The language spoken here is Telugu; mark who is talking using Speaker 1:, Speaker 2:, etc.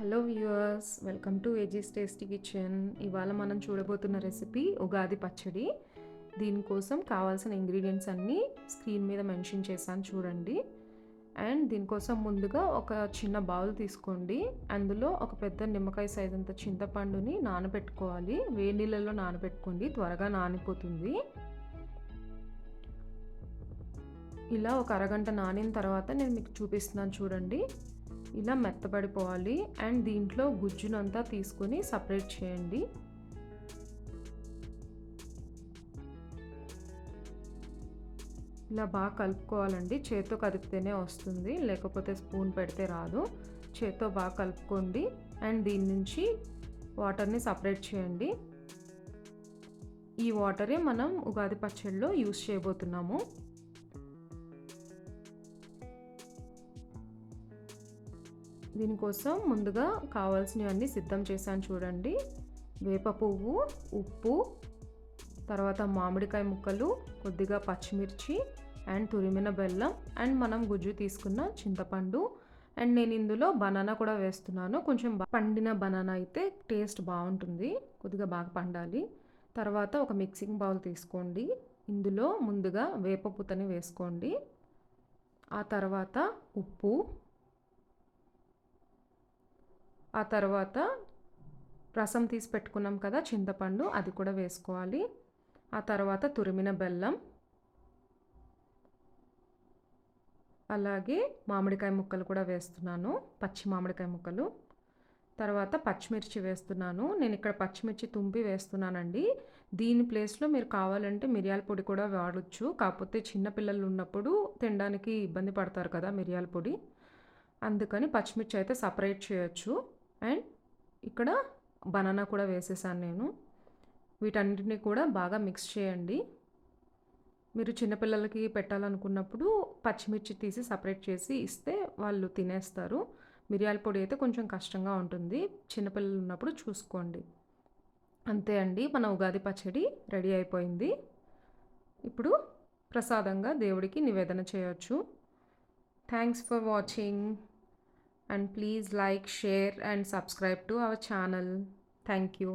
Speaker 1: Hello viewers, welcome to ages tasty kitchen. ఇవాళ మనం చూడబోతున్న రెసిపీ ఉగాది పచ్చడి. దీనికోసం కావాల్సిన ఇంగ్రీడియంట్స్ అన్నీ స్క్రీన్ మీద మెన్షన్ చేశాను చూడండి. అండ్ దీనికోసం ముందుగా ఒక చిన్న బౌల్ తీసుకోండి. అందులో ఒక పెద్ద నిమ్మకాయ సైజ్ అంత చింతపండుని నానబెట్టుకోవాలి. వేడి నీళ్ళలో నానబెట్టుకోండి, త్వరగా నానిపోతుంది. ఇలా ఒక అరగంట నానిన తర్వాత నేను మీకు చూపిస్తున్నాను చూడండి. ఇలా మెత్తబడిపోవాలి. అండ్ దీంట్లో గుజ్జునంతా తీసుకొని సపరేట్ చేయండి. ఇలా బాగా కలుపుకోవాలండి. చేత్తో కదిపితేనే వస్తుంది, లేకపోతే స్పూన్ పెడితే రాదు. చేత్తో బాగా కలుపుకోండి. అండ్ దీని నుంచి వాటర్ని సపరేట్ చేయండి. ఈ వాటరే మనం ఉగాది పచ్చడిలో యూస్ చేయబోతున్నాము. దీనికోసం ముందుగా కావాల్సినవన్నీ సిద్ధం చేశాను చూడండి. వేప పువ్వు, ఉప్పు, తర్వాత మామిడికాయ ముక్కలు, కొద్దిగా పచ్చిమిర్చి అండ్ తురిమిన బెల్లం అండ్ మనం గుజ్జు తీసుకున్న చింతపండు. అండ్ నేను ఇందులో బనానా కూడా వేస్తున్నాను. కొంచెం పండిన బనానా అయితే టేస్ట్ బాగుంటుంది, కొద్దిగా బాగా పండాలి. తర్వాత ఒక మిక్సింగ్ బౌల్ తీసుకోండి. ఇందులో ముందుగా వేప పూతని వేసుకోండి. ఆ తర్వాత ఉప్పు, ఆ తర్వాత రసం తీసి పెట్టుకున్నాం కదా చింతపండు, అది కూడా వేసుకోవాలి. ఆ తర్వాత తురిమిన బెల్లం, అలాగే మామిడికాయ ముక్కలు కూడా వేస్తున్నాను, పచ్చి మామిడికాయ ముక్కలు. తర్వాత పచ్చిమిర్చి వేస్తున్నాను. నేను ఇక్కడ పచ్చిమిర్చి తుంపి వేస్తున్నానండి. దీని ప్లేస్లో మీరు కావాలంటే మిరియాల పొడి కూడా వాడచ్చు. కాకపోతే చిన్నపిల్లలు ఉన్నప్పుడు తినడానికి ఇబ్బంది పడతారు కదా మిరియాల పొడి, అందుకని పచ్చిమిర్చి అయితే సపరేట్ చేయొచ్చు. అండ్ ఇక్కడ బనానా కూడా వేసేసాను నేను. వీటన్నిటిని కూడా బాగా మిక్స్ చేయండి. మీరు చిన్నపిల్లలకి పెట్టాలనుకున్నప్పుడు పచ్చిమిర్చి తీసి సపరేట్ చేసి ఇస్తే వాళ్ళు తినేస్తారు. మిరియాల పొడి అయితే కొంచెం కష్టంగా ఉంటుంది, చిన్నపిల్లలు ఉన్నప్పుడు చూసుకోండి. అంతే అండి, మన ఉగాది పచ్చడి రెడీ అయిపోయింది. ఇప్పుడు ప్రసాదంగా దేవుడికి నివేదన చేయొచ్చు. Thanks for watching. And please like, share and subscribe to our channel. Thank you.